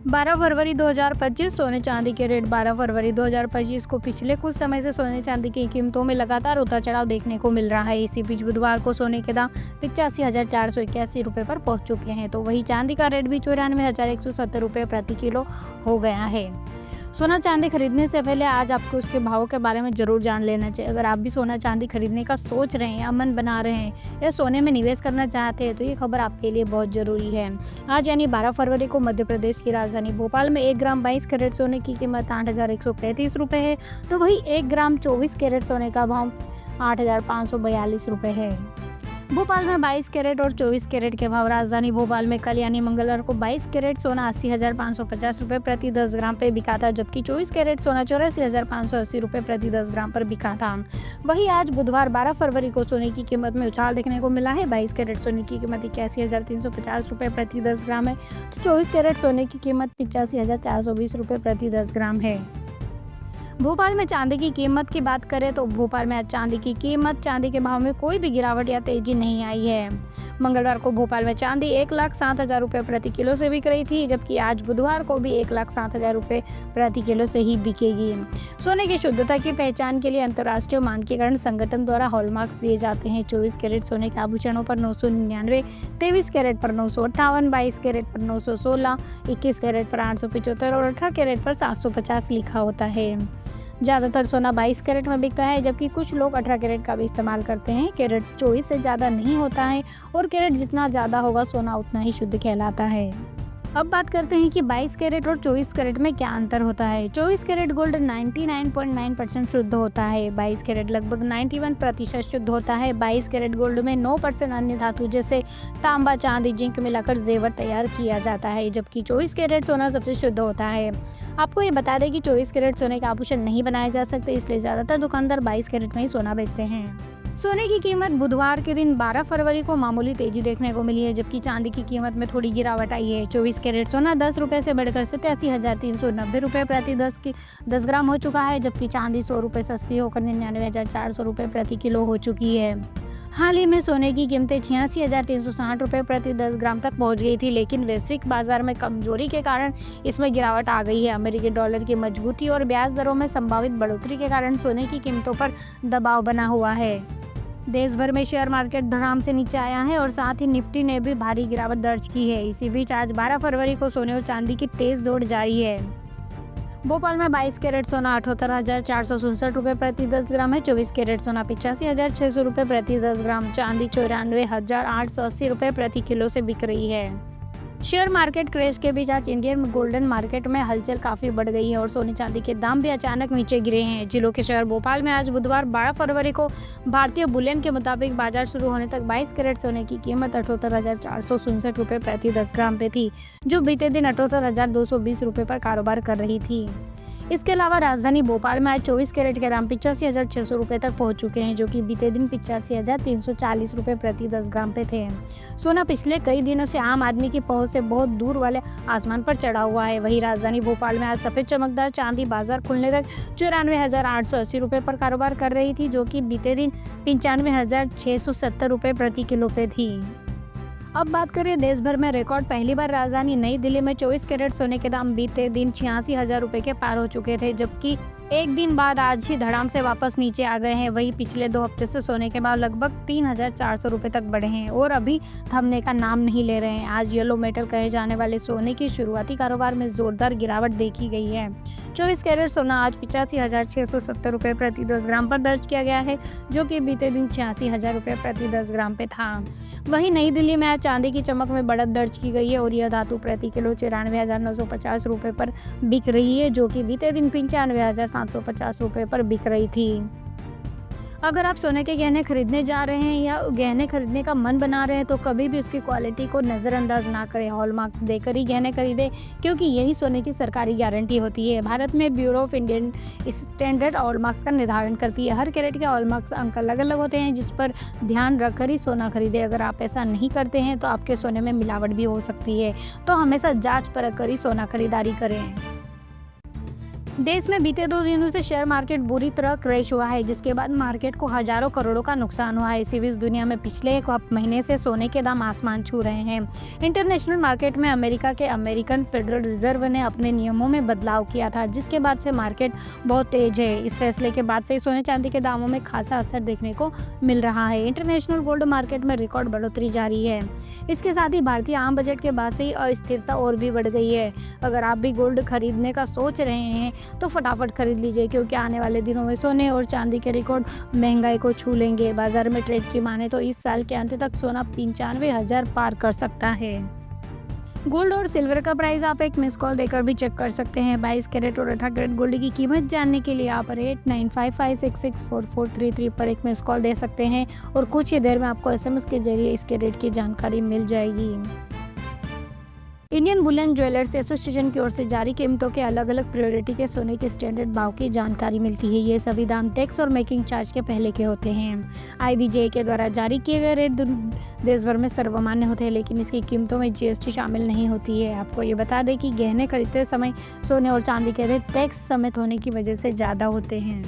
12 फरवरी 2025 सोने चांदी के रेट 12 फरवरी 2025 को पिछले कुछ समय से सोने चांदी की कीमतों में लगातार उतार चढ़ाव देखने को मिल रहा है। इसी बीच बुधवार को सोने के दाम 85,481 रुपये पर पहुंच चुके हैं, तो वही चांदी का रेट भी 94,170 रुपये प्रति किलो हो गया है। सोना चांदी खरीदने से पहले आज आपको उसके भावों के बारे में जरूर जान लेना चाहिए। अगर आप भी सोना चांदी खरीदने का सोच रहे हैं या मन बना रहे हैं या सोने में निवेश करना चाहते हैं तो ये खबर आपके लिए बहुत ज़रूरी है। आज यानी 12 फरवरी को मध्य प्रदेश की राजधानी भोपाल में 1 ग्राम 22 कैरेट सोने की कीमत 8,135 रुपये है, तो वही 1 ग्राम 24 कैरेट सोने का भाव 8,542 रुपये है। भोपाल में 22 कैरेट और 24 कैरेट के भाव राजधानी भोपाल में कल यानी मंगलवार को 22 कैरेट सोना 80,550 रुपये प्रति 10 ग्राम पे बिका था, जबकि 24 कैरेट सोना 84,580 रुपये प्रति 10 ग्राम पर बिका था। वहीं आज बुधवार 12 फरवरी को सोने की कीमत में उछाल देखने को मिला है। 22 कैरेट सोने की कीमत 81,350 रुपये प्रति 10 ग्राम है, तो 24 कैरेट सोने की कीमत 85,420 रुपये प्रति 10 ग्राम है। भोपाल में चांदी की कीमत की बात करें तो भोपाल में आज चांदी के भाव में कोई भी गिरावट या तेजी नहीं आई है। मंगलवार को भोपाल में चांदी 1,07,000 रुपये प्रति किलो से बिक रही थी, जबकि आज बुधवार को भी 1,07,000 रुपये प्रति किलो से ही बिकेगी। सोने की शुद्धता की पहचान के लिए अंतर्राष्ट्रीय मानकीकरण संगठन द्वारा हॉलमार्क्स दिए जाते हैं। 24 कैरेट सोने के आभूषणों पर 999, 23 कैरेट पर 958, 22 कैरेट पर 916, 21 कैरेट पर 875 और 18 कैरेट पर 750 लिखा होता है। ज़्यादातर सोना 22 कैरेट में बिकता है, जबकि कुछ लोग 18 कैरेट का भी इस्तेमाल करते हैं। कैरेट 24 से ज़्यादा नहीं होता है और कैरेट जितना ज़्यादा होगा सोना उतना ही शुद्ध कहलाता है। अब बात करते हैं कि 22 कैरेट और 24 कैरेट में क्या अंतर होता है। 24 कैरेट गोल्ड 99.9% शुद्ध होता है, 22 कैरेट लगभग 91% शुद्ध होता है। 22 कैरेट गोल्ड में 9% अन्य धातु जैसे तांबा, चांदी, जिंक मिलाकर जेवर तैयार किया जाता है, जबकि 24 कैरेट सोना सबसे शुद्ध होता है। आपको ये बता दें कि 24 कैरेट सोने के आभूषण नहीं बनाए जा सकते, इसलिए ज़्यादातर दुकानदार 22 कैरेट में ही सोना बेचते हैं। सोने की कीमत बुधवार के दिन 12 फरवरी को मामूली तेजी देखने को मिली है, जबकि चांदी की कीमत में थोड़ी गिरावट आई है। 24 कैरेट सोना 10 रुपये से बढ़कर 87,390 रुपये प्रति 10 ग्राम हो चुका है, जबकि चांदी 100 रुपये सस्ती होकर 99,400 रुपये प्रति किलो हो चुकी है। हाल ही में सोने की कीमतें 86,360 रुपये प्रति 10 ग्राम तक पहुंच गई थी, लेकिन वैश्विक बाजार में कमजोरी के कारण इसमें गिरावट आ गई है। अमेरिकी डॉलर की मजबूती और ब्याज दरों में संभावित बढ़ोतरी के कारण सोने की कीमतों पर दबाव बना हुआ है। देश भर में शेयर मार्केट धड़ाम से नीचे आया है और साथ ही निफ्टी ने भी भारी गिरावट दर्ज की है। इसी बीच आज 12 फरवरी को सोने और चांदी की तेज दौड़ जारी है। भोपाल में 22 कैरेट सोना 78,467 रुपये प्रति 10 ग्राम है, 24 कैरेट सोना 85,600 रुपये प्रति 10 ग्राम, चांदी 94,880 रुपये प्रति किलो से बिक रही है। शेयर मार्केट क्रैश के बीच आज इंडियन गोल्डन मार्केट में हलचल काफ़ी बढ़ गई है और सोने चांदी के दाम भी अचानक नीचे गिरे हैं। जिलों के शहर भोपाल में आज बुधवार 12 फरवरी को भारतीय बुलियन के मुताबिक बाजार शुरू होने तक 22 कैरेट सोने की कीमत 78,467 रुपये प्रति 10 ग्राम पे थी, जो बीते दिन 78,220 रुपये पर कारोबार कर रही थी। इसके अलावा राजधानी भोपाल में आज 24 कैरेट के दाम 85,600 रुपये तक पहुंच चुके हैं, जो कि बीते दिन 85,340 रुपये प्रति 10 ग्राम पे थे। सोना पिछले कई दिनों से आम आदमी की पहुंच से बहुत दूर वाले आसमान पर चढ़ा हुआ है। वहीं राजधानी भोपाल में आज सफ़ेद चमकदार चांदी बाजार खुलने तक 94,880 रुपये पर कारोबार कर रही थी, जो कि बीते दिन 95,670 रुपये प्रति किलो पे थी। अब बात करें देश भर में रिकॉर्ड पहली बार राजधानी नई दिल्ली में 24 कैरेट सोने के दाम बीते दिन 86,000 रुपये के पार हो चुके थे, जबकि एक दिन बाद आज ही धड़ाम से वापस नीचे आ गए हैं। वहीं पिछले 2 हफ्ते से सोने के भाव लगभग 3,400 रुपये तक बढ़े हैं और अभी थमने का नाम नहीं ले रहे हैं। आज येलो मेटल कहे जाने वाले सोने की शुरुआती कारोबार में जोरदार गिरावट देखी गई है। 24 कैरेट सोना आज 85,670 रुपये प्रति 10 ग्राम पर दर्ज किया गया है, जो कि बीते दिन 86,000 रुपये प्रति 10 ग्राम पे था। वहीं नई दिल्ली में आज चांदी की चमक में बढ़त दर्ज की गई है और यह धातु प्रति किलो 94,950 रुपये पर बिक रही है, जो कि बीते दिन 95,750 रुपये पर बिक रही थी। अगर आप सोने के गहने खरीदने जा रहे हैं या गहने खरीदने का मन बना रहे हैं तो कभी भी उसकी क्वालिटी को नज़रअंदाज ना करें। हॉलमार्क्स देकर ही गहने खरीदें, क्योंकि यही सोने की सरकारी गारंटी होती है। भारत में bureau of Indian standard hallmarks का निर्धारण करती है। हर कैरेट के हॉलमार्क्स अंक अलग अलग होते हैं, जिस पर ध्यान रखकर ही सोना खरीदें। अगर आप ऐसा नहीं करते हैं तो आपके सोने में मिलावट भी हो सकती है, तो हमेशा जाँच परख कर ही सोना खरीदारी करें। देश में बीते 2 दिनों से शेयर मार्केट बुरी तरह क्रैश हुआ है, जिसके बाद मार्केट को हजारों करोड़ों का नुकसान हुआ है। इसी बीच दुनिया में पिछले एक महीने से सोने के दाम आसमान छू रहे हैं। इंटरनेशनल मार्केट में अमेरिका के अमेरिकन फेडरल रिजर्व ने अपने नियमों में बदलाव किया था, जिसके बाद से मार्केट बहुत तेज है। इस फैसले के बाद से सोने चांदी के दामों में खासा असर देखने को मिल रहा है। इंटरनेशनल गोल्ड मार्केट में रिकॉर्ड बढ़ोतरी जारी है। इसके साथ ही भारतीय आम बजट के बाद से ही अस्थिरता और भी बढ़ गई है। अगर आप भी गोल्ड खरीदने का सोच रहे हैं तो फटाफट खरीद लीजिए, क्योंकि आने वाले दिनों में सोने और चांदी के रिकॉर्ड महंगाई को छू लेंगे। बाजार में ट्रेड की माने तो इस साल के अंत तक सोना 95,000 पार कर सकता है। गोल्ड और सिल्वर का प्राइस आप एक मिस कॉल देकर भी चेक कर सकते हैं। 22 कैरेट और 18 कैरेट गोल्ड की कीमत जानने के लिए आप 8955664433 पर एक मिस कॉल दे सकते हैं और कुछ ही देर में आपको SMS के जरिए इसके रेट की जानकारी मिल जाएगी। इंडियन बुलियन ज्वेलर्स एसोसिएशन की ओर से जारी कीमतों के अलग अलग प्रायोरिटी के सोने के स्टैंडर्ड भाव की जानकारी मिलती है। ये सभी दाम टैक्स और मेकिंग चार्ज के पहले के होते हैं। IBJ के द्वारा जारी किए गए रेट देश भर में सर्वमान्य होते हैं, लेकिन इसकी कीमतों में GST शामिल नहीं होती है। आपको ये बता दें कि गहने खरीदते समय सोने और चांदी के रेट टैक्स समेत होने की वजह से ज़्यादा होते हैं।